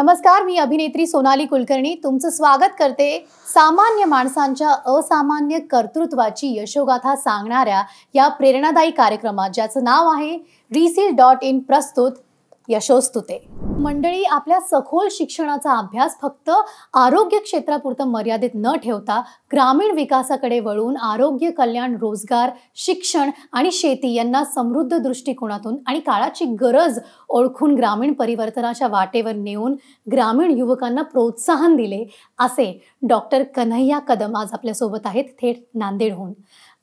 नमस्कार, मी अभिनेत्री सोनाली कुलकर्णी तुमचं स्वागत करते सामान्य माणसांच्या असामान्य कर्तृत्वाची यशोगाथा सांगणाऱ्या या प्रेरणादायी कार्यक्रमात, ज्याचं नाव आहे reseal.in प्रस्तुत यशोस्तुते. मंडळी, आपल्या सखोल शिक्षणाचा अभ्यास फक्त आरोग्य क्षेत्रापुरतं मर्यादित न ठेवता ग्रामीण विकासाकडे वळून आरोग्य, कल्याण, रोजगार, शिक्षण आणि शेती यांना समृद्ध दृष्टिकोनातून आणि काळाची गरज ओळखून ग्रामीण परिवर्तनाच्या वाटेवर नेऊन ग्रामीण युवकांना प्रोत्साहन दिले, असे डॉक्टर कन्हैया कदम आज आपल्यासोबत आहेत, थेट नांदेडहून.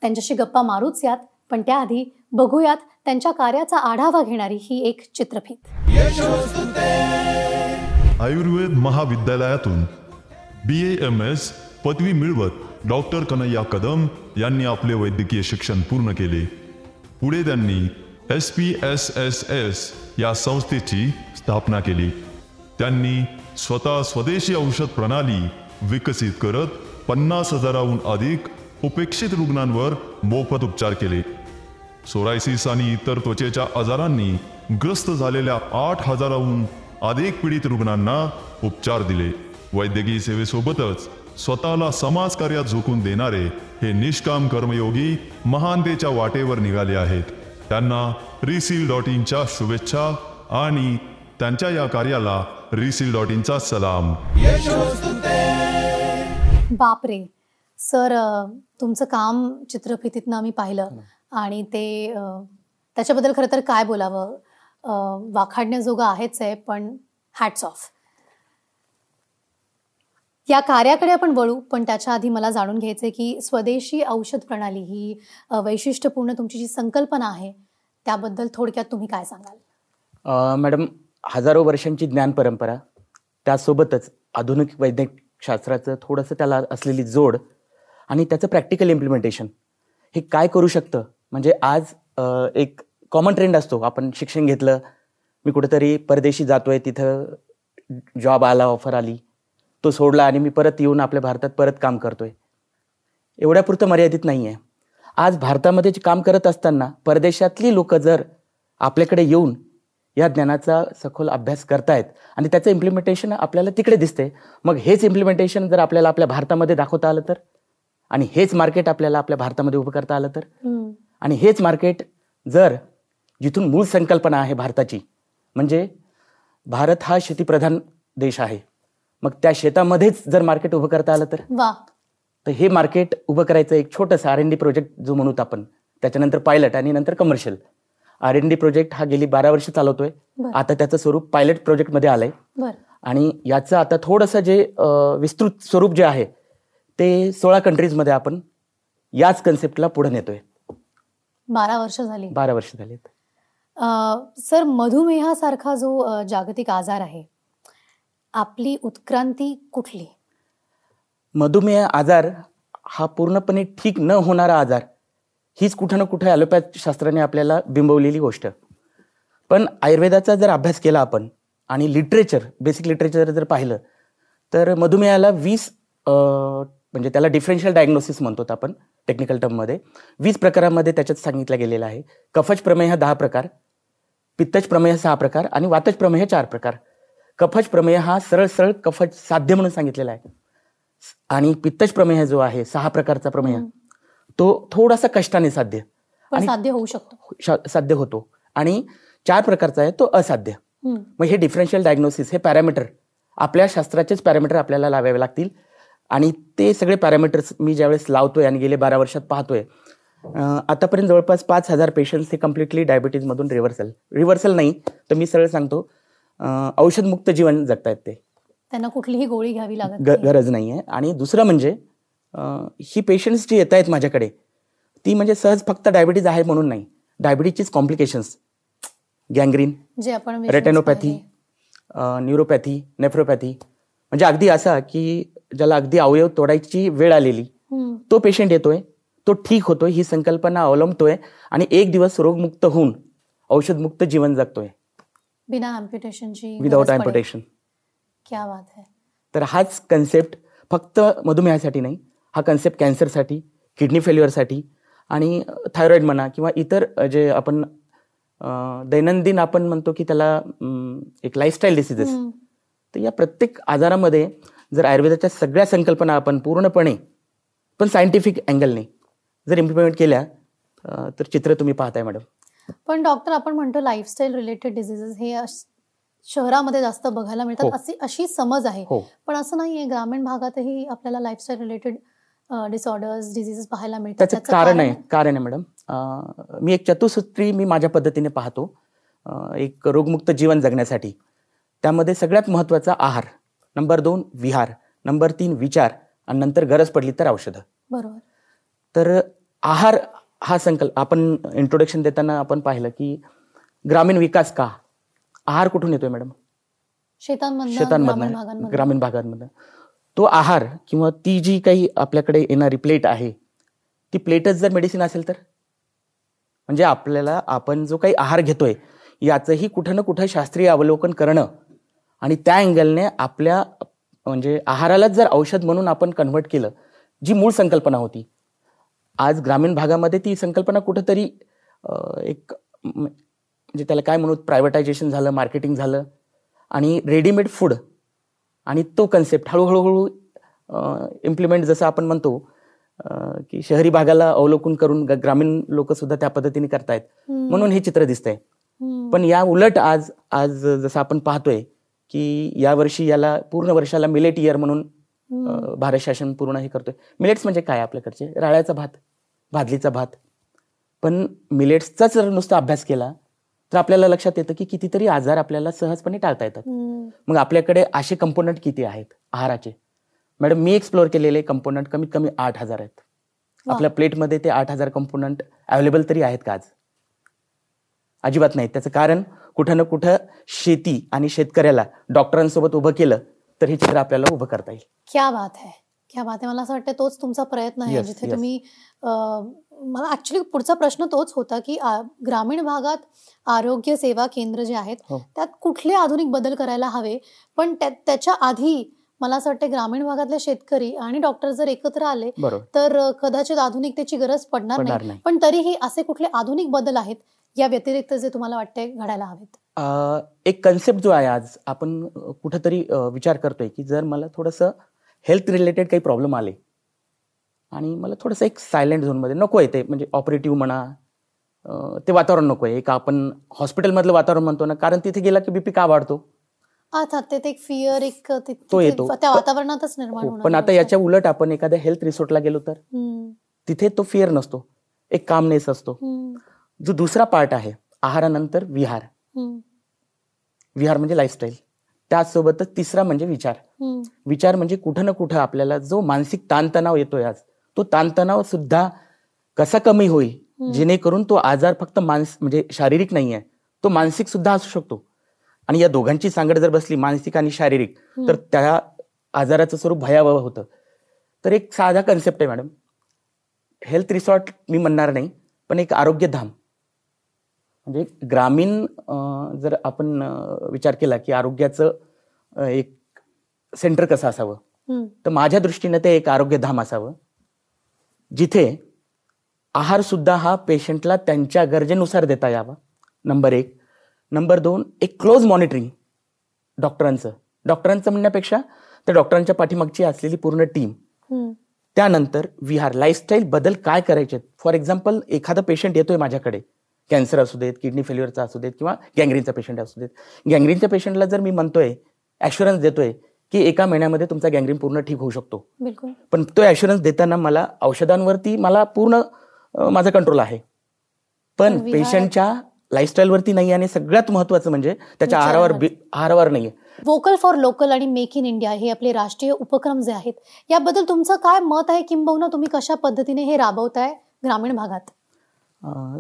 त्यांच्याशी गप्पा मारूच यात, पण त्याआधी बघूयात त्यांच्या कार्याचा आढावा घेणारी ही एक चित्रफीत. आयुर्वेद महाविद्यालयातून BAMS पदवी मिळवत डॉक्टर कन्हैया कदम यांनी आपले वैद्यकीय शिक्षण पूर्ण केले. पुढे त्यांनी SPSSS या संस्थेची स्थापना केली. त्यांनी स्वतः स्वदेशी औषध प्रणाली विकसित करत 50,000हून अधिक उपेक्षित रुग्णांवर मोफत उपचार केले. सोरायसिस आणि इतर त्वचेच्या आजारांनी ग्रस्त झालेल्या 8,000हून अधिक पीडित रुग्णांना उपचार दिले. वैद्यकीय सेवेसोबतच स्वतःला समाजकार्यात झोकून देणारे हे निष्काम कर्मयोगी महानतेच्या वाटेवर निघाले आहेत. त्यांना reseal.inच्या शुभेच्छा आणि त्यांच्या या कार्याला reseal.inचा सलाम. बापरे सर, तुमचं काम चित्रफितीतनं आम्ही पाहिलं आणि ते त्याच्याबद्दल खरं तर काय बोलावं, वाखाणण्याजोगं आहेच आहे, पण हॅट्स ऑफ. या कार्याकडे आपण वळू, पण त्याच्या आधी मला जाणून घ्यायचं आहे की स्वदेशी औषध प्रणाली ही वैशिष्ट्यपूर्ण तुमची जी संकल्पना आहे त्याबद्दल थोडक्यात तुम्ही काय सांगाल? मॅडम, हजारो वर्षांची ज्ञान परंपरा, त्यासोबतच आधुनिक वैज्ञानिक शास्त्राचं थोडंसं त्याला असलेली जोड आणि त्याचं प्रॅक्टिकल इम्प्लिमेंटेशन हे काय करू शकतं. म्हणजे आज एक कॉमन ट्रेंड असतो, आपण शिक्षण घेतलं, मी कुठेतरी परदेशी जातोय, तिथं जॉब आला, ऑफर आली, तो सोडला आणि मी परत येऊन आपल्या भारतात परत काम करतोय. एवढ्यापुरतं मर्यादित नाही आहे. आज भारतामध्ये जे काम करत असताना परदेशातली लोक जर आपल्याकडे येऊन या ज्ञानाचा सखोल अभ्यास करतायत आणि त्याचं इम्प्लिमेंटेशन आपल्याला तिकडे दिसते, मग हेच इम्प्लिमेंटेशन जर आपल्याला आपल्या भारतामध्ये दाखवता आलं तर, आणि हेच मार्केट आपल्याला आपल्या भारतामध्ये उभं करता आलं तर, आणि हेच मार्केट जर जिथून मूळ संकल्पना आहे भारताची, म्हणजे भारत हा शेतीप्रधान देश आहे, मग त्या शेतामध्येच जर मार्केट उभं करता आलं तर हे मार्केट उभं करायचं एक छोटंसं R&D प्रोजेक्ट जो म्हणूत आपण, त्याच्यानंतर पायलट आणि नंतर कमर्शियल. R&D प्रोजेक्ट हा गेली 12 वर्ष चालवतोय. आता त्याचं स्वरूप पायलट प्रोजेक्टमध्ये आलंय आणि याचं आता थोडंसं जे विस्तृत स्वरूप जे आहे ते 16 कंट्रीजमध्ये आपण याच कन्सेप्टला पुढे नेतोय. 12 वर्ष झालीत. सर, मधुमेहासारखा जो जागतिक आजार आहे, आपली उत्क्रांती कुठली? मधुमेह आजार हा पूर्णपणे ठीक न होणारा आजार, हीच कुठं ना कुठे ॲलोपॅथ शास्त्राने आपल्याला बिंबवलेली गोष्ट. पण आयुर्वेदाचा जर अभ्यास केला आपण आणि लिटरेचर, बेसिक लिटरेचर जर पाहिलं तर मधुमेहाला 20 म्हणजे त्याला डिफरन्शियल डायग्नोसिस म्हणतो आपण टेक्निकल टर्ममध्ये, 20 प्रकारामध्ये त्याच्यात सांगितलं गेलेलं आहे. कफज प्रमेह 10 प्रकार, पित्तज प्रमेह 6 प्रकार आणि वातज प्रमेह 4 प्रकार. कफज प्रमेह हा सरळ कफज साध्य म्हणून सांगितलेला आहे आणि पित्तज प्रमेह जो आहे 6 प्रकारचा प्रमेह, तो थोडासा कष्टाने साध्य साध्य होतो आणि 4 प्रकारचा आहे तो असाध्य. मग हे डिफरन्शियल डायग्नोसिस, हे पॅरामीटर आपल्या शास्त्राचेच पॅरामीटर आपल्याला लावावे लागतील आणि ते सगळे पॅरामीटर्स मी ज्यावेळेस लावतोय आणि गेले 12 वर्षात पाहतोय, आतापर्यंत जवळपास 5,000 पेशंट्स हे कम्प्लिटली डायबिटीजमधून रिव्हर्सल नाही तर मी सरळ सांगतो औषधमुक्त जीवन जगतायत. ते त्यांना कुठलीही गोळी घ्यावी लागत गरज नाही आहे. आणि दुसरं म्हणजे ही पेशंट्स जी येत आहेत माझ्याकडे, ती म्हणजे सहज फक्त डायबिटीज आहे म्हणून नाही, डायबिटीजचीच कॉम्प्लिकेशन्स, गँग्रीन, जे आपण रेटेनोपॅथी, न्यूरोपॅथी, नेफ्रोपॅथी, म्हणजे अगदी असा की ज्याला अगदी अवयव तोडायची वेळ आलेली तो पेशंट येतोय, तो ठीक होतोय, ही संकल्पना अवलंबतोय आणि एक दिवस रोगमुक्त होऊन औषधमुक्त जीवन जगतोय बिना अॅम्प्युटेशनची, विदाउट अॅम्प्युटेशन. क्या बात आहे. तर हाच कन्सेप्ट फक्त मधुमेहासाठी नाही, हा कन्सेप्ट कॅन्सरसाठी, किडनी फेल्युअरसाठी आणि थायरॉइड म्हणा किंवा इतर जे आपण दैनंदिन आपण म्हणतो की त्याला एक लाईफस्टाईल डिसीजेस, तर या प्रत्येक आजारामध्ये जर आयुर्वेदाच्या सगळ्या संकल्पना आपण पूर्णपणे पण सायंटिफिक अँगलने जर इम्प्लिमेंट केल्या तर चित्र तुम्ही पाहताय मॅडम. पण डॉक्टर, आपण म्हणतो लाईफस्टाईल रिलेटेड डिझिजेस हे शहरामध्ये जास्त बघायला मिळतात, अशी समज आहे. पण असं नाहीये, ग्रामीण भागातही आपल्याला लाईफस्टाईल रिलेटेड डिसऑर्डर्स, डिझिजेस पाहायला मिळतात. त्याचं कारण आहे मॅडम. मी एक चतुसूत्री मी माझ्या पद्धतीने पाहतो एक रोगमुक्त जीवन जगण्यासाठी. त्यामध्ये सगळ्यात महत्वाचा आहार, नंबर 2 विहार, नंबर 3 विचार आणि नंतर गरज पडली तर औषधं. बरोबर. तर आहार हा संकल्प आपण इंट्रोडक्शन देताना आपण पाहिलं की ग्रामीण विकास का, आहार कुठून येतोय मॅडम? शेतांमधनं, ग्रामीण भागांमधनं. तो आहार किंवा ती जी काही आपल्याकडे येणारी प्लेट आहे, ती प्लेटच जर मेडिसिन असेल तर, म्हणजे आपल्याला आपण जो काही आहार घेतोय याचंही कुठं ना कुठं शास्त्रीय अवलोकन करणं आणि त्या अँगलने आपल्या म्हणजे आहारालाच जर औषध म्हणून आपण कन्व्हर्ट केलं, जी मूळ संकल्पना होती. आज ग्रामीण भागामध्ये ती संकल्पना कुठंतरी एक म्हणजे त्याला काय म्हणू, प्रायव्हेटायझेशन झालं, मार्केटिंग झालं आणि रेडीमेड फूड आणि तो कन्सेप्ट हळूहळू इम्प्लिमेंट, जसं आपण म्हणतो की शहरी भागाला अवलोकन करून ग्रामीण लोक सुद्धा त्या पद्धतीने करतायत, म्हणून हे चित्र दिसतंय. पण या उलट आज जसं आपण पाहतोय की यावर्षी याला पूर्ण वर्षाला मिलेट इयर म्हणून भारत शासन पूर्ण हे करतोय. मिलेट्स म्हणजे काय आपल्याकडचे? राळ्याचा भात, भाजलीचा भात. पण मिलेट्सचाच जर नुसता अभ्यास केला तर आपल्याला लक्षात येतं की कितीतरी आजार आपल्याला सहजपणे टाळता येतात. मग आपल्याकडे असे कंपोनंट किती आहेत आहाराचे? मॅडम, मी एक्सप्लोअर केलेले कंपोनंट कमीत कमी 8,000 आहेत. आपल्या प्लेटमध्ये ते 8,000 कंपोनंट अवेलेबल तरी आहेत का आज? अजिबात नाही. त्याचं कारण कुठं ना कुठं शेती आणि शेतकऱ्याला डॉक्टरांसोबत उभं केलं तर हे चित्र आपल्याला उभं करता येईल. क्या बात आहे, क्या बात आहे. मला असं वाटतं तोच तुमचा प्रयत्न आहे, जिथे तुम्ही मला ऍक्च्युली पुढचा प्रश्न तोच होता की ग्रामीण भागात आरोग्य सेवा केंद्र जे आहेत त्यात कुठले आधुनिक बदल करायला हवे. पण त्याच्या आधी मला असं वाटतं ग्रामीण भागातले शेतकरी आणि डॉक्टर जर एकत्र आले तर कदाचित आधुनिकतेची गरज पडणार नाही. पण तरीही असे कुठले आधुनिक बदल आहेत या व्यतिरिक्त जे तुम्हाला वाटते घडायला हवेत? एक कन्सेप्ट जो आहे आज आपण कुठंतरी विचार करतोय की जर मला थोडंसं हेल्थ रिलेटेड काही प्रॉब्लेम आले आणि मला थोडंसं एक सायलेंट झोनमध्ये नको आहे, ते म्हणजे ऑपरेटिव्ह म्हणा, ते वातावरण नको आहे. एक आपण हॉस्पिटलमधलं वातावरण म्हणतो ना, कारण तिथे गेला की बीपी का वाढतो? ते एक फिअर तो येतो त्या वातावरणातच निर्माण होणार. पण आता याच्या उलट आपण एखाद्या हेल्थ रिसोर्टला गेलो तर तिथे तो फिअर नसतो, एक कामनेस असतो. जो दुसरा पार्ट आहे आहारानंतर विहार, विहार म्हणजे लाईफस्टाईल. त्याचसोबतच तिसरा म्हणजे विचार. विचार म्हणजे कुठं ना कुठं आपल्याला जो मानसिक ताणतणाव येतोय आज, तो ताणतणाव सुद्धा कसा कमी होईल जेणेकरून तो आजार फक्त म्हणजे शारीरिक नाही आहे, तो मानसिक सुद्धा असू शकतो. आणि या दोघांची सांगड जर बसली, मानसिक आणि शारीरिक, तर त्या आजाराचं स्वरूप भयावह होतं. तर एक साधा कन्सेप्ट आहे मॅडम, हेल्थ रिसॉर्ट मी म्हणणार नाही, पण एक आरोग्यधाम. म्हणजे ग्रामीण जर आपण विचार केला की आरोग्याचं एक सेंटर कसं असावं, तर माझ्या दृष्टीने ते एक आरोग्यधाम असावं, जिथे आहार सुद्धा हा पेशंटला त्यांच्या गरजेनुसार देता यावा, नंबर 1. नंबर 2, एक क्लोज मॉनिटरिंग डॉक्टरांचं म्हणण्यापेक्षा त्या डॉक्टरांच्या पाठीमागची असलेली पूर्ण टीम. त्यानंतर विहार, लाईफस्टाईल बदल काय करायचे. फॉर एक्झाम्पल, एखादा पेशंट येतोय माझ्याकडे, कॅन्सर असू देत, किडनी फेल्युअरचा असू देत किंवा गँग्रीनचा पेशंट असू देत. गँग्रीनच्या पेशंटला जर मी म्हणतोय, ॲश्युरन्स देतोय की 1 महिन्यामध्ये तुमचा गँग्रीन पूर्ण ठीक होऊ शकतो, पण तो ॲश्युरन्स देताना मला औषधांवरती मला पूर्ण माझा कंट्रोल आहे, पण पेशंटच्या लाईफस्टाईलवरती नाही. आणि सगळ्यात महत्वाचं म्हणजे त्याच्या आहारावर नाहीये. वोकल फॉर लोकल आणि मेक इन इंडिया हे आपले राष्ट्रीय उपक्रम जे आहेत, याबद्दल तुमचं काय मत आहे, किंबहुना तुम्ही कशा पद्धतीने हे राबवताय ग्रामीण भागात?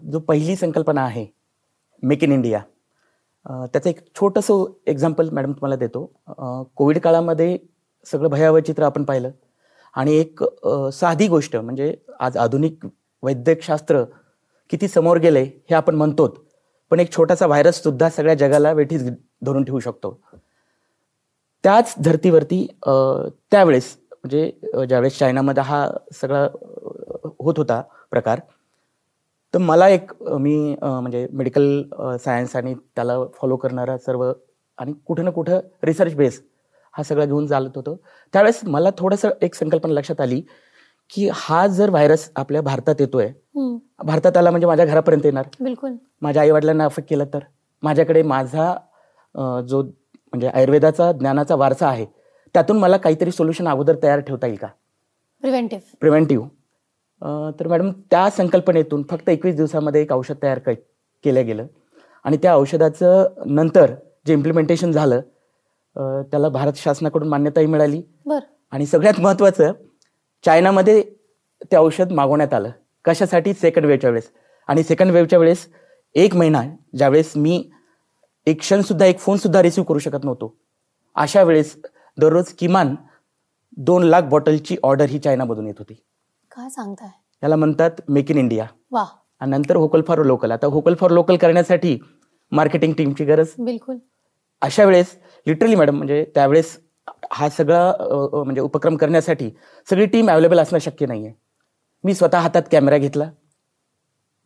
जो पहिली संकल्पना आहे मेक इन इंडिया, त्याचं एक छोटंसं एक्झाम्पल मॅडम तुम्हाला देतो. कोविड काळामध्ये सगळं भयावह चित्र आपण पाहिलं आणि एक साधी गोष्ट म्हणजे आज आधुनिक वैद्यकशास्त्र किती समोर गेले हे आपण म्हणतो, पण एक छोटासा व्हायरस सुद्धा सगळ्या जगाला वेठीस धरून ठेवू शकतो. त्याच धर्तीवरती त्यावेळेस म्हणजे ज्यावेळेस चायनामध्ये हा सगळा होत होता प्रकार, तर मला एक मी म्हणजे मेडिकल सायन्स आणि त्याला फॉलो करणारा सर्व आणि कुठं ना कुठं रिसर्च बेस हा सगळं घेऊन चालत होतो. त्यावेळेस मला थोडंसं एक संकल्पना लक्षात आली की हा जर व्हायरस आपल्या भारतात येतोय, भारतात आला म्हणजे माझ्या घरापर्यंत येणार, बिलकुल माझ्या आई वडिलांना अफेक्ट केलं तर माझ्याकडे माझा जो म्हणजे आयुर्वेदाचा ज्ञानाचा वारसा आहे त्यातून मला काहीतरी सोल्युशन अगोदर तयार ठेवता येईल का, प्रिव्हेंटिव्ह. तर मॅडम त्या संकल्पनेतून फक्त 21 दिवसामध्ये एक औषध तयार केलं गेलं आणि त्या औषधाचं नंतर जे इम्प्लिमेंटेशन झालं त्याला भारत शासनाकडून मान्यताही मिळाली. आणि सगळ्यात महत्त्वाचं चायनामध्ये ते औषध मागवण्यात आलं. कशासाठी? सेकंड वेव्हच्या वेळेस. आणि सेकंड वेव्हच्या वेळेस 1 महिना ज्यावेळेस मी एक क्षणसुद्धा एक फोनसुद्धा रिसिव्ह करू शकत नव्हतो, अशा वेळेस दररोज किमान 2 लाख बॉटलची ऑर्डर ही चायनामधून येत होती. काय सांगताय? याला म्हणतात मेक इन इंडिया. वा. आणि नंतर व्होकल फॉर लोकल. आता व्होकल फॉर लोकल करण्यासाठी मार्केटिंग टीमची गरज. बिलकुल. अशा वेळेस लिटरली मॅडम म्हणजे त्यावेळेस हा सगळा म्हणजे उपक्रम करण्यासाठी सगळी टीम अवेलेबल असणं शक्य नाहीये. मी स्वतः हातात कॅमेरा घेतला,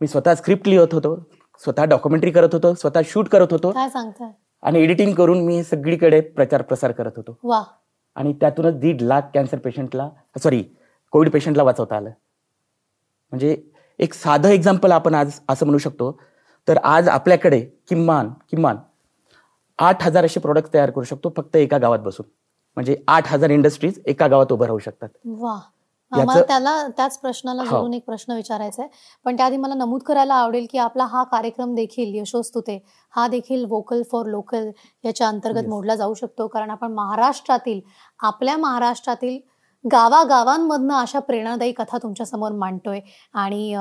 मी स्वतः स्क्रिप्ट लिहित होतो, स्वतः डॉक्युमेंटरी करत होतो, स्वतः शूट करत होतो. काय सांगताय? आणि एडिटिंग करून मी सगळीकडे प्रचार प्रसार करत होतो. वा. आणि त्यातूनच 1.5 लाख कॅन्सर पेशंटला कोविड पेशंटला वाचवता आलं. म्हणजे एक साधं एक्झाम्पल आपण आज असं म्हणू शकतो. तर आज आपल्याकडे किमान 8,000 असे प्रोडक्ट तयार करू शकतो फक्त एका गावात बसून. म्हणजे 8,000 इंडस्ट्रीज एका गावात उभं राहू शकतात. वा. मला त्याच प्रश्नाला जोडून एक प्रश्न विचारायचा आहे, पण त्याआधी मला नमूद करायला आवडेल की आपला हा कार्यक्रम देखील यशोस्तुते हा देखील व्होकल फॉर लोकल याच्या अंतर्गत मोडला जाऊ शकतो. कारण आपण आपल्या महाराष्ट्रातील गावागावांमधनं अशा प्रेरणादायी कथा तुमच्या समोर मांडतोय आणि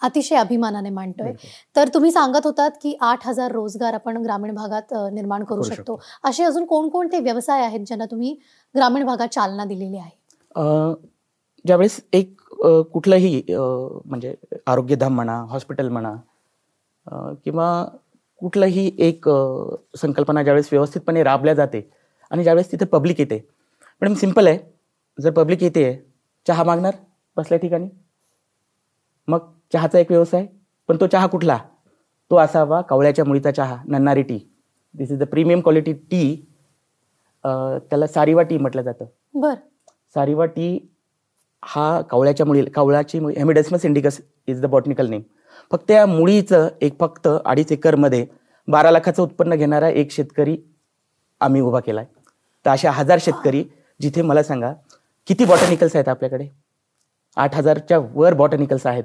अतिशय अभिमानाने मांडतोय. तर तुम्ही सांगत होतात की 8,000 रोजगार आपण ग्रामीण भागात निर्माण करू शकतो. असे अजून कोणकोणते व्यवसाय आहेत ज्यांना तुम्ही ग्रामीण भागात चालना दिलेली आहे? ज्यावेळेस एक कुठलंही म्हणजे आरोग्यधाम म्हणा, हॉस्पिटल म्हणा किंवा कुठलंही एक संकल्पना ज्यावेळेस व्यवस्थितपणे राबल्या जाते आणि ज्यावेळेस तिथे पब्लिक येते. मॅडम सिंपल आहे, जर पब्लिक येते चहा मागणार बसल्या ठिकाणी, मग चहाचा एक व्यवसाय. पण तो चहा कुठला? तो असावा कावळ्याच्या मुळीचा चहा, nannari tea. This is the premium quality tea. त्याला सारिवा टी म्हटलं जातं. सारिवा टी हा कावळ्याची मुळी, Hemidesmus indicus is the botanical name. फक्त या मुळीचं फक्त 2.5 एकरमध्ये 12 लाखाचं उत्पन्न घेणारा एक शेतकरी आम्ही उभा केलाय. तर अशा 1000 शेतकरी जिथे मला सांगा किती बॉटॅनिकल्स आहेत आपल्याकडे? 8,000च्या वर बॉटॅनिकल्स आहेत.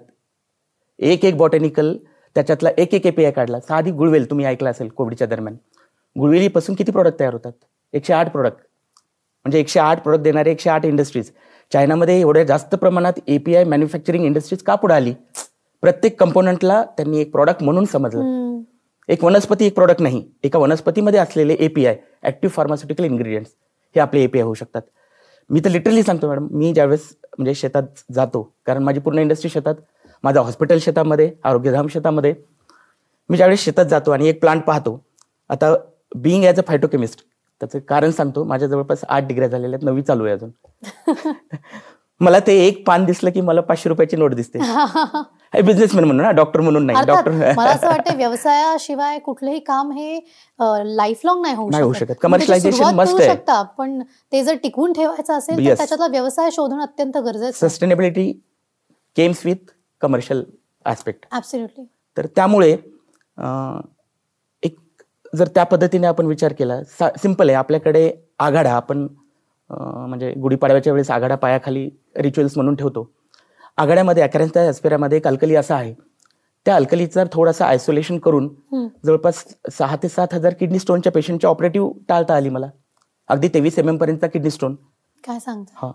एक बॉटॅनिकल त्याच्यातला एक API काढला. साधी गुळवेल तुम्ही ऐकला असेल कोविडच्या दरम्यान. गुळवेलीपासून किती प्रोडक्ट तयार होतात? 108 प्रोडक्ट. म्हणजे 108 प्रोडक्ट देणारे 108 इंडस्ट्रीज. चायनामध्ये एवढ्या जास्त प्रमाणात API मॅन्युफॅक्चरिंग इंडस्ट्रीज का पुढे आली? प्रत्येक कंपोनंटला त्यांनी एक प्रोडक्ट म्हणून समजलं. एक वनस्पती एक प्रोडक्ट नाही, एका वनस्पतीमध्ये असलेले API, ऍक्टिव्ह फार्मास्युटिकल इन्ग्रेडियंट्स, हे आपले API होऊ शकतात. मी तर लिटरली सांगतो मॅडम, मी ज्यावेळेस म्हणजे शेतात जातो, कारण माझी पूर्ण इंडस्ट्री शेतात, माझं हॉस्पिटल शेतामध्ये, आरोग्यधाम शेतामध्ये, मी ज्यावेळेस शेतात जातो आणि एक प्लांट पाहतो. आता बिईंग ॲज अ फायटोकेमिस्ट त्याचं कारण सांगतो. माझ्या जवळपास 8 डिग्र्या झालेल्या आहेत, 9वी चालू आहे अजून. मला ते एक पान दिसलं की मला 500 रुपयाची नोट दिसते. बिझनेसमॅन म्हणून ना, डॉक्टर म्हणून नाही. डॉक्टर मला असं वाटतं व्यवसायाशिवाय कुठलंही काम हे लाईफ लॉंग नाही होऊ शकत. कमर्शियलायझेशन मस्ट आहे, पण ते जर टिकवून ठेवायचं असेल तर त्याच्यातला व्यवसाय शोधणं अत्यंत गरजेचं. Sustainability Kemps with commercial aspect. Absolutely. तर त्यामुळे एक जर त्या पद्धतीने आपण विचार केला, सिंपल आहे. आपल्याकडे आघाडा आपण म्हणजे गुढीपाडव्याच्या वेळेस आघाडा पायाखाली रिच्युअल्स म्हणून ठेवतो. आघाड्यामध्ये अकॅरेन्था एस्पेरामध्ये एक अल्कली असा आहे, त्या अल्कलीचा थोडासा आयसोलेशन करून जवळपास 6 ते 7 हजार किडनी स्टोनच्या पेशंटच्या ऑपरेटिव्ह टाळता आली मला. अगदी 23 mm पर्यंतचा किडनी स्टोन. काय सांगता? हा.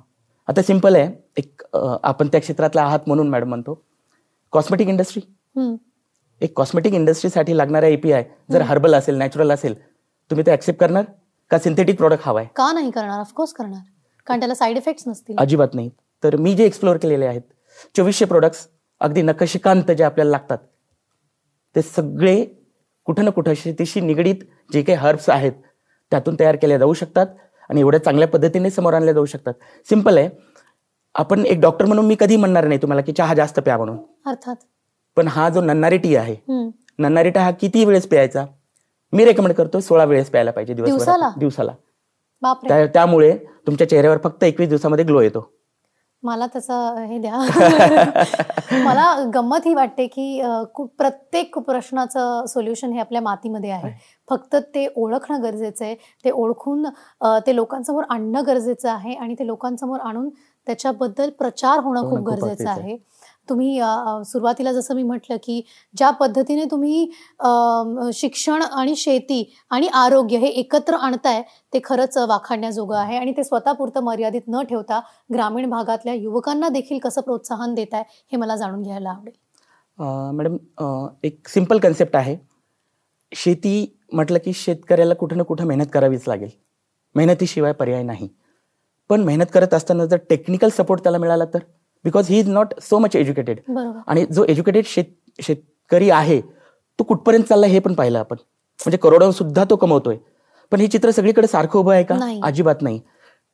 आता सिंपल आहे, एक आपण त्या क्षेत्रातला आहात म्हणून मॅडम म्हणतो, कॉस्मेटिक इंडस्ट्री. एक कॉस्मेटिक इंडस्ट्रीसाठी लागणारा API जर हर्बल असेल, नॅचरल असेल, तुम्ही ते ऍक्सेप्ट करणार का सिंथेटिक प्रोडक्ट हवाय? का नाही करणार? ऑफकोर्स करणार, कारण त्याला साईड इफेक्ट्स नसतील. अजिबात नाही. तर मी जे एक्सप्लोअर केलेले आहेत 2400 प्रोडक्ट्स, अगदी नखशिकांत जे आपल्याला लागतात, ते सगळे कुठं ना कुठं शेतीशी निगडीत जे काही हर्ब्स आहेत त्यातून तयार केले जाऊ शकतात आणि एवढ्या चांगल्या पद्धतीने समोर आणले जाऊ शकतात. सिंपल आहे. आपण एक डॉक्टर म्हणून मी कधी म्हणणार नाही तुम्हाला की चहा जास्त प्या म्हणून, अर्थात. पण हा जो नन्नारी टी आहे, नन्नारी टी हा किती वेळेस प्यायचा? मी रेकमेंड करतो 16 वेळेस प्यायला पाहिजे दिवसाला. बापरे. त्यामुळे तुमच्या चेहऱ्यावर फक्त 21 दिवसामध्ये ग्लो येतो. मला त्याचं हे द्या. मला गंमत ही वाटते की प्रत्येक प्रश्नाचं सोल्युशन हे आपल्या मातीमध्ये आहे. फक्त ते ओळखणं गरजेचं आहे. ते ओळखून ते लोकांसमोर आणणं गरजेचं आहे आणि ते लोकांसमोर आणून त्याच्याबद्दल प्रचार होणं खूप गरजेचं आहे. तुम्ही सुरुवातीला जसं मी म्हटलं की ज्या पद्धतीने तुम्ही शिक्षण आणि शेती आणि आरोग्य हे एकत्र आणताय ते खरंच वाखाणण्याजोगं आहे आणि ते स्वतःपुरतं मर्यादित न ठेवता ग्रामीण भागातल्या युवकांना देखील कसं प्रोत्साहन देताय हे मला जाणून घ्यायला आवडेल. मॅडम, एक सिंपल कन्सेप्ट आहे. शेती म्हटलं की शेतकऱ्याला कुठं ना कुठं मेहनत करावीच लागेल. मेहनतीशिवाय पर्याय नाही. पण मेहनत करत असताना जर टेक्निकल सपोर्ट त्याला मिळाला तर, because he is not so much educated. आणि जो एज्युकेटेड शेतकरी आहे तो कुठपर्यंत चालला हे पण पाहिलं आपण. म्हणजे करोडो सुद्धा तो कमवतोय. पण हे चित्र सगळीकडे सारखं उभं आहे का? अजिबात नाही.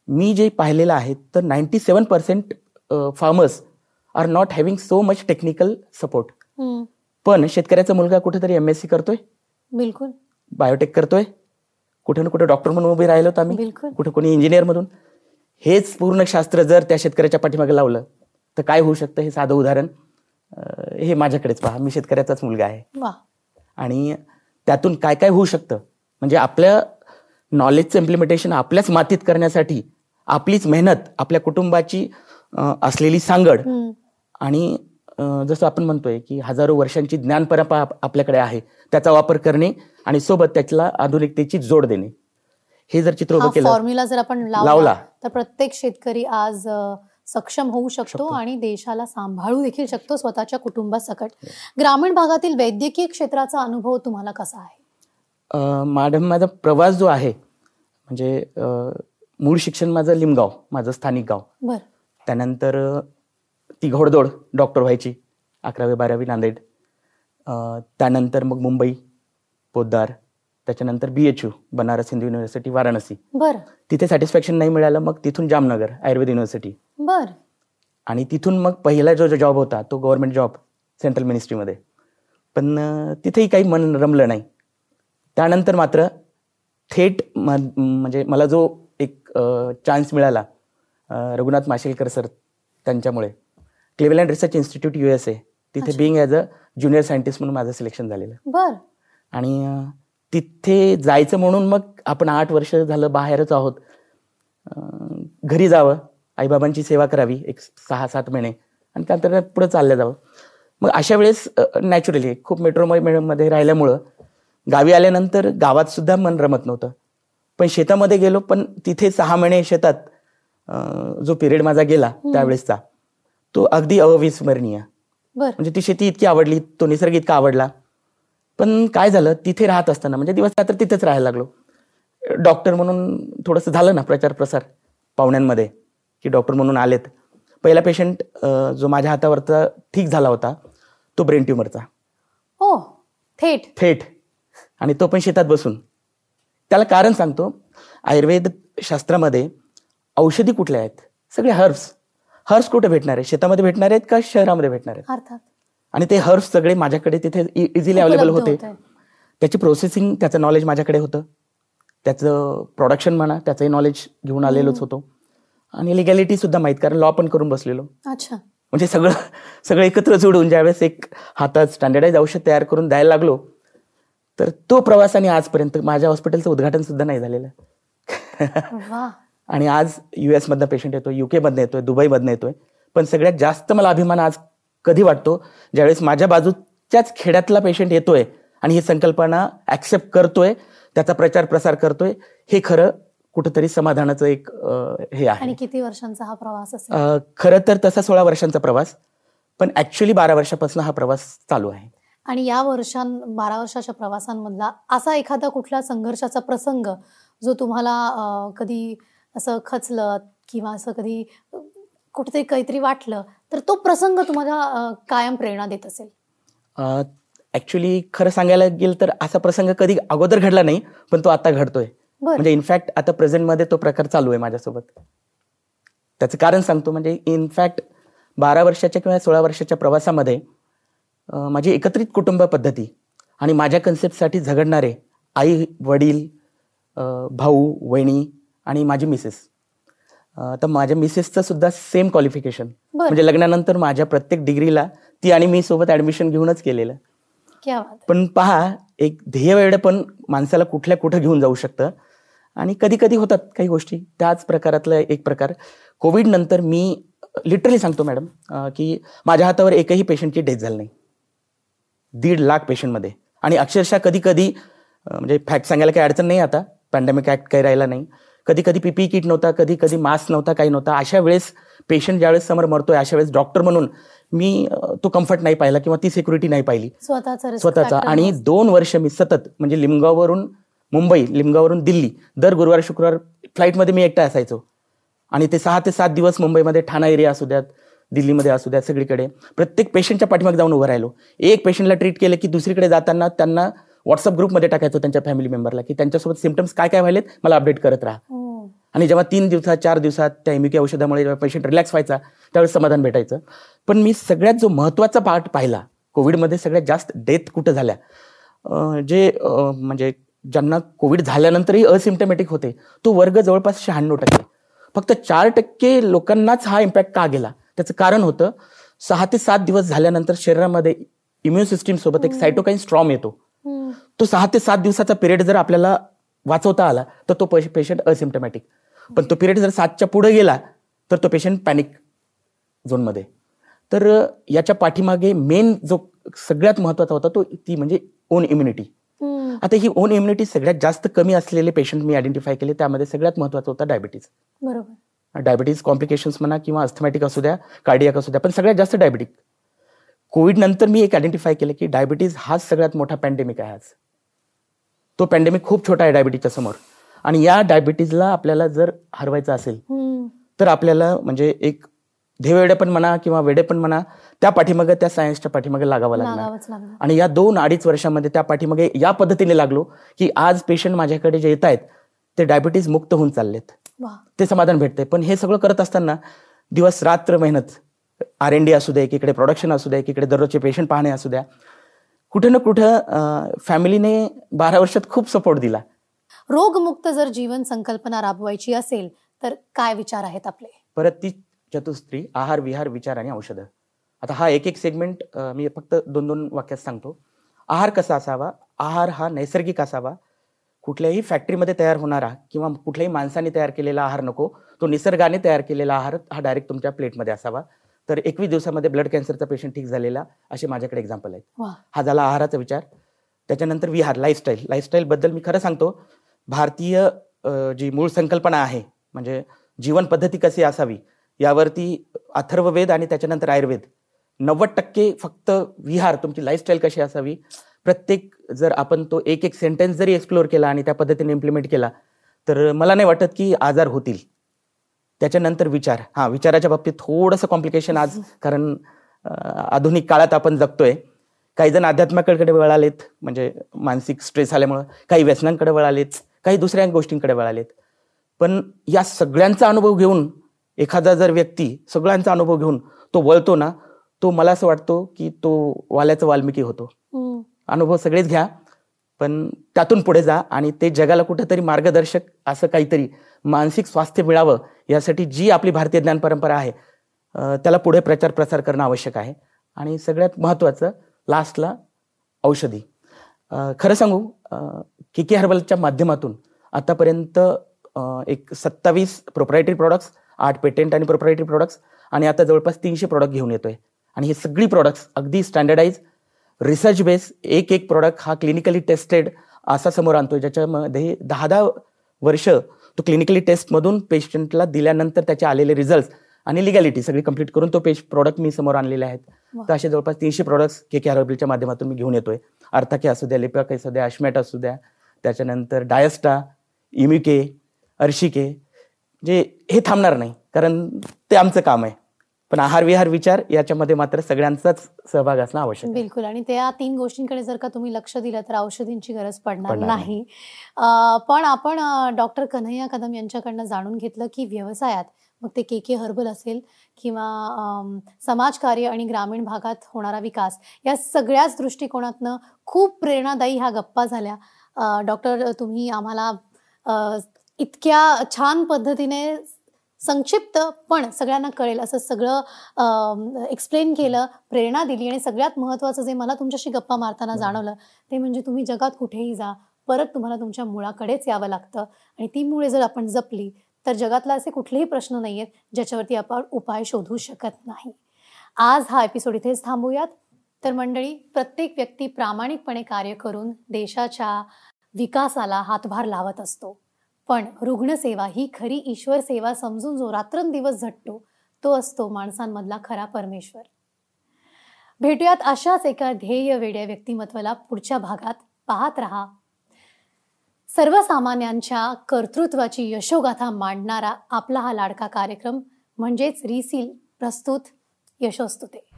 मी जे पाहिलेलं आहे तर 97% farmers are not having so much technical support. पण शेतकऱ्याचा मुलगा कुठेतरी MSc करतोय, बिलकुल बायोटेक करतोय, कुठे ना कुठे डॉक्टर म्हणून उभे राहिलो आम्ही, कुठे कोणी इंजिनियर म्हणून. हेच पूर्ण शास्त्र जर त्या शेतकऱ्याच्या पाठीमागे लावलं तर काय होऊ शकतं हे साधं उदाहरण हे माझ्याकडेच पहा. मी शेतकऱ्याचाच मुलगा आहे आणि त्यातून काय काय होऊ शकतं म्हणजे आपल्या नॉलेजचं इम्प्लिमेंटेशन आपल्याच मातीत करण्यासाठी आपलीच मेहनत, आपल्या कुटुंबाची असलेली सांगड आणि जसं आपण म्हणतोय की हजारो वर्षांची ज्ञान परंपरा आपल्याकडे आहे त्याचा वापर करणे आणि सोबत त्याला आधुनिकतेची जोड देणे. हे जर चित्र उभं केलं, फॉर्म्युला जर आपण लावला तर प्रत्येक शेतकरी आज सक्षम होऊ शकतो आणि देशाला सांभाळू देखील शकतो स्वतःच्या कुटुंबासकट. ग्रामीण भागातील वैद्यकीय क्षेत्राचा अनुभव तुम्हाला कसा आहे? मॅडम, माझा प्रवास जो आहे म्हणजे मूळ शिक्षण माझं लिमगाव, माझं स्थानिक गाव. त्यानंतर ती घोडदौड डॉक्टर व्हायची, 11वी 12वी नांदेड. त्यानंतर मग मुंबई पोद्दार, त्याच्यानंतर BHU बनारस हिंदू युनिव्हर्सिटी वाराणसी. तिथे सॅटिस्फॅक्शन नाही मिळालं मग तिथून जामनगर आयुर्वेद युनिव्हर्सिटी. आणि तिथून मग पहिला जो जॉब होता तो गव्हर्नमेंट जॉब सेंट्रल मिनिस्ट्रीमध्ये, पण तिथेही काही मन रमलं नाही. त्यानंतर मात्र थेट म्हणजे मला जो एक चान्स मिळाला रघुनाथ माशेलकर सर त्यांच्यामुळे, क्लिव्हलँड रिसर्च इन्स्टिट्यूट USA, तिथे being as a junior scientist म्हणून माझं सिलेक्शन झालेलं. आणि तिथे जायचं म्हणून मग आपण 8 वर्ष झालं बाहेरच आहोत. घरी जावं, आईबाबांची सेवा करावी एक 6-7 महिने आणि त्यानंतर पुढे चाललं जावं. मग अशा वेळेस नॅचरली खूप मेट्रोमध्ये राहिल्यामुळं गावी आल्यानंतर गावात सुद्धा मन रमत नव्हतं. पण शेतामध्ये गेलो, पण तिथे 6 महिने शेतात जो पिरियड माझा गेला त्यावेळेसचा तो अगदी अविस्मरणीय. म्हणजे ती शेती इतकी आवडली, तो निसर्ग इतका आवडला. पण काय झालं, तिथे राहत असताना म्हणजे दिवस रात्र तिथेच राहायला लागलो. डॉक्टर म्हणून थोडंसं झालं ना प्रचार प्रसार पाहुण्यांमध्ये की डॉक्टर म्हणून आलेत. पहिला पेशंट जो माझ्या हातावरचा ठीक झाला होता तो ब्रेन ट्युमरचा. थेट आणि तो पण शेतात बसून. त्याला कारण सांगतो, आयुर्वेद शास्त्रामध्ये औषधी कुठल्या आहेत? सगळे हर्ब्स कुठे भेटणार आहे? शेतामध्ये भेटणार आहेत का शहरामध्ये भेटणार आहेत? अर्थात. आणि ते हर्ब्स सगळे माझ्याकडे तिथे इझिली अवेलेबल होते. त्याची प्रोसेसिंग, त्याचं नॉलेज माझ्याकडे होतं. त्याचं प्रोडक्शन म्हणा त्याचंही नॉलेज घेऊन आलेलोच होतो. आणि लिगॅलिटी सुद्धा माहीत, कारण लॉ पण करून बसलेलो. म्हणजे सगळं एकत्र जोडून ज्यावेळेस एक हातात स्टँडर्डाइज औषध तयार करून द्यायला लागलो तर तो प्रवासाने आजपर्यंत माझ्या हॉस्पिटलचं उद्घाटन सुद्धा नाही झालेलं. आणि आज US मधनं पेशंट येतोय, UK मधनं येतोय, दुबईमधनं येतोय. पण सगळ्यात जास्त मला अभिमान आज कधी वाटतो ज्यावेळेस माझ्या बाजूच्याच खेड्यातला पेशंट येतोय आणि ही संकल्पना ऍक्सेप्ट करतोय, त्याचा प्रचार प्रसार करतोय. हे खरं कुठंतरी समाधानाचं एक हे आहे. आणि किती वर्षांचा हा प्रवास असेल? खरं तर तसा 16 वर्षांचा प्रवास, पण ऍक्च्युअली 12 वर्षापासून हा प्रवास चालू आहे. आणि या 12 वर्षाच्या प्रवासांमधला असा एखादा कुठला संघर्षाचा प्रसंग जो तुम्हाला कधी असं खचलं किंवा असं कधी कुठेतरी काहीतरी वाटलं तर तो प्रसंग तुम्हाला कायम प्रेरणा देत असेल? ऍक्च्युअली खरं सांगायला गेलं तर असा प्रसंग कधी अगोदर घडला नाही, पण तो आता घडतोय. म्हणजे इनफॅक्ट आता प्रेझेंटमध्ये तो प्रकार चालू आहे माझ्यासोबत. त्याचं कारण सांगतो. म्हणजे इनफॅक्ट 12 वर्षाच्या किंवा 16 वर्षाच्या प्रवासामध्ये माझी एकत्रित कुटुंब पद्धती आणि माझ्या कन्सेप्टसाठी झगडणारे आई वडील, भाऊ वहिनी आणि माझी मिसेस. तर माझ्या मिसेसचं सुद्धा सेम क्वालिफिकेशन, बरं. म्हणजे लग्नानंतर माझ्या प्रत्येक डिग्रीला ती आणि मी सोबत ऍडमिशन घेऊनच केलेलं. क्या बात आहे. पण पहा, एक ध्येय वेळ पण माणसाला कुठल्या कुठं घेऊन जाऊ शकतं आणि कधी कधी होतात काही गोष्टी. त्याच प्रकारातला एक प्रकार, कोविड नंतर मी लिटरली सांगतो मॅडम की माझ्या हातावर एकही पेशंटची डेथ झाली नाही 1.5 लाख पेशंटमध्ये. आणि अक्षरशः कधी कधी म्हणजे फॅक्ट सांगायला काही अडचण नाही, आता पॅन्डेमिक ऍक्ट काही राहिला नाही, कधी कधी पीपी किट नव्हता, कधी कधी मास्क नव्हता, काही नव्हता. अशा वेळेस पेशंट ज्यावेळेस समोर मरतोय, अशा वेळेस डॉक्टर म्हणून मी तो कम्फर्ट नाही पाहिला किंवा ती सिक्युरिटी नाही पाहिली स्वतःचा. आणि 2 वर्ष मी सतत, म्हणजे लिमगाववरून मुंबई, लिमगाववरून दिल्ली, दर गुरुवार शुक्रवार फ्लाईटमध्ये मी एकटा असायचो. आणि ते 6 ते 7 दिवस मुंबईमध्ये, ठाणा एरिया असू द्यात, दिल्लीमध्ये असू द्यात, सगळीकडे प्रत्येक पेशंटच्या पाठीमागे जाऊन उभं राहिलो. एक पेशंटला ट्रीट केलं की दुसरीकडे जाताना त्यांना व्हॉट्सअप ग्रुपमध्ये टाकायचो त्यांच्या फॅमिली मेंबरला की त्यांच्यासोबत सिम्पटम्स काय काय व्हायलेत मला अपडेट करत राहा. आणि जेव्हा 3 दिवसात 4 दिवसात त्या एम्युके औषधामुळे जेव्हा पेशंट रिलॅक्स व्हायचा त्यावेळेस समाधान भेटायचं. पण मी सगळ्यात जो महत्त्वाचा पार्ट पाहिला कोविडमध्ये, सगळ्यात जास्त डेथ कुठं झाल्या, जे म्हणजे ज्यांना कोविड झाल्यानंतरही असिम्प्टमॅटिक होते, तो वर्ग जवळपास 96%. फक्त 4% लोकांनाच हा इम्पॅक्ट का गेला, त्याचं कारण होतं 6 ते 7 दिवस झाल्यानंतर शरीरामध्ये इम्युन सिस्टीम सोबत एक सायटोकाईन स्ट्रॉम येतो. तो 6 ते 7 दिवसाचा पिरियड जर आपल्याला वाचवता आला तर तो पेशंट असिम्प्टमॅटिक. पण तो पिरियड जर 7च्या पुढे गेला तर तो पेशंट पॅनिक झोनमध्ये. तर याच्या पाठीमागे मेन जो सगळ्यात महत्वाचा होता तो ती म्हणजे ओन इम्युनिटी. आता ही ओन इम्युनिटी सगळ्यात जास्त कमी असलेले पेशंट मी आयडेंटिफाय केले. त्यामध्ये सगळ्यात महत्वाचा होता डायबिटीज. बरोबर. डायबिटीज कॉम्प्लिकेशन्स म्हणा किंवा अस्थमॅटिक असू द्या, कार्डियाक असू द्या, पण सगळ्यात जास्त डायबिटिक. कोविड नंतर मी एक आयडेंटिफाय केलं की डायबिटीज हाच सगळ्यात मोठा पॅन्डेमिक आहे आज. तो पॅन्डेमिक खूप छोटा आहे डायबिटीजच्या समोर. आणि या डायबिटीजला आपल्याला जर हरवायचं असेल तर आपल्याला म्हणजे एक ध्येयवेडे म्हणा किंवा वेडेपण म्हणा, त्या पाठीमागे, त्या सायन्सच्या पाठीमागे लागावं लागणार. आणि या 2-2.5 वर्षामध्ये त्या पाठीमागे या पद्धतीने लागलो की आज पेशंट माझ्याकडे जे येत आहेत ते डायबिटीज मुक्त होऊन चाललेत. ते समाधान भेटते. पण हे सगळं करत असताना दिवस रात्र मेहनत, R&D असू द्या, एकीकडे प्रोडक्शन असू द्या, एकीकडे दररोजचे पेशंट पाहणे असू द्या, कुठं ना कुठं फॅमिलीने 12 वर्षात खूप सपोर्ट दिला. रोगमुक्त जर जीवन संकल्पना राबवायची असेल तर काय विचार आहेत आपले? परत ती चतुस्त्री, आहार, विहार, विचार आणि औषधं. आता हा एक सेगमेंट मी फक्त 2-2 वाक्यात सांगतो. आहार कसा असावा? आहार हा नैसर्गिक असावा. कुठल्याही फॅक्टरीमध्ये तयार होणारा किंवा कुठल्याही माणसाने तयार केलेला आहार नको. तो निसर्गाने तयार केलेला आहार हा डायरेक्ट तुमच्या प्लेटमध्ये असावा. तर 21 दिवसामध्ये ब्लड कॅन्सरचा पेशंट ठीक झालेला असे माझ्याकडे एक्झाम्पल आहेत. हा झाला आहाराचा विचार. त्याच्यानंतर विहार, लाईफस्टाईल बद्दल मी खरं सांगतो, भारतीय जी मूळ संकल्पना आहे म्हणजे जीवन पद्धती कशी असावी यावरती अथर्ववेद आणि त्याच्यानंतर आयुर्वेद 90% फक्त विहार, तुमची लाईफस्टाईल कशी असावी, प्रत्येक जर आपण तो एक सेंटेन्स जरी एक्सप्लोर केला आणि त्या पद्धतीने इम्प्लिमेंट केला तर मला नाही वाटत की आजार होतील. त्याच्यानंतर विचार, विचाराच्या बाबतीत थोडंसं कॉम्प्लिकेशन आज, कारण आधुनिक काळात आपण जगतोय. काही जण अध्यात्माकडे वळालेत, म्हणजे मानसिक स्ट्रेस आल्यामुळं, काही व्यसनांकडे वळालेत, काही दुसऱ्या गोष्टींकडे वळालेत. पण या सगळ्यांचा अनुभव घेऊन एखादा जर व्यक्ती सगळ्यांचा अनुभव घेऊन तो वळतो ना, तो मला असं वाटतो की तो वाल्याचा वाल्मिकी होतो. अनुभव सगळेच घ्या पण त्यातून पुढे जा आणि ते जगाला कुठेतरी मार्गदर्शक असं काहीतरी मानसिक स्वास्थ्य मिळावं यासाठी जी आपली भारतीय ज्ञान परंपरा आहे त्याला पुढे प्रचार प्रसार करणं आवश्यक आहे. आणि सगळ्यात महत्त्वाचं लास्टला औषधी. खरं सांगू, KK हर्बलच्या माध्यमातून आतापर्यंत एक 27 प्रोप्रायटरी प्रॉडक्ट्स, 8 पेटेंट आणि प्रोप्रायटरी प्रॉडक्ट्स आणि आता जवळपास 300 प्रॉडक्ट घेऊन येतोय. आणि ही सगळी प्रॉडक्ट्स अगदी स्टँडर्डाइज, रिसर्च बेस, एक प्रॉडक्ट हा क्लिनिकली टेस्टेड असा समोर आणतोय, ज्याच्यामध्ये 10 वर्ष तो क्लिनिकली टेस्टमधून पेशंटला दिल्यानंतर त्याचे आलेले रिझल्ट आणि लिगॅलिटी सगळी कंप्लीट करून तो प्रॉडक्ट मी समोर आणलेले आहेत. तर असे जवळपास 300 प्रॉडक्ट्स KK हर्बलच्या माध्यमातून मी घेऊन येतोय. अर्थाके असू द्या, लिपॅक असू द्या, अश्मॅट असू द्या, त्याच्यानंतर डायस्टा, इम्युके, अर्शिके, जे हे थांबणार नाही कारण ते आमचं काम आहे. पण आहार, विहार, विचार याच्यामध्ये मात्र सगळ्यांचाच सहभाग असणं आवश्यक आहे. बिलकुल. आणि त्या 3 गोष्टींकडे जर का तुम्ही लक्ष दिलं तर औषधींची गरज पडणार नाही. पण आपण डॉक्टर कन्हैया कदम यांच्याकडनं जाणून घेतलं की व्यवसायात, मग ते KK हर्बल असेल किंवा समाजकार्य आणि ग्रामीण भागात होणारा विकास, या सगळ्याच दृष्टिकोनातनं खूप प्रेरणादायी ह्या गप्पा झाल्या. डॉक्टर, तुम्ही आम्हाला इतक्या छान पद्धतीने संक्षिप्त पण सगळ्यांना कळेल असं सगळं एक्सप्लेन केलं, प्रेरणा दिली. आणि सगळ्यात महत्त्वाचं जे मला तुमच्याशी गप्पा मारताना जाणवलं ते म्हणजे तुम्ही जगात कुठेही जा, परत तुम्हाला तुमच्या मुळाकडेच यावं लागतं. आणि ती मुळे जर आपण जपली तर जगातला असे कुठलेही प्रश्न नाही आहेत ज्याच्यावरती आपण उपाय शोधू शकत नाही. आज हा एपिसोड इथेच थांबूयात. तर मंडळी, प्रत्येक व्यक्ती प्रामाणिकपणे कार्य करून देशाच्या विकासाला हातभार लावत असतो, पण रुग्णसेवा ही खरी ईश्वर सेवा समजून जो रात्रंदिवस झटतो तो असतो माणसांमधला खरा परमेश्वर. भेटूयात अशाच एका ध्येय वेड्या व्यक्तिमत्वाला पुढच्या भागात. पाहत रहा सर्वसामान्यांच्या कर्तृत्वाची यशोगाथा मांडणारा आपला हा लाडका कार्यक्रम म्हणजेच रिसील प्रस्तुत यशोस्तुते.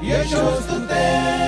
यशोस्तुते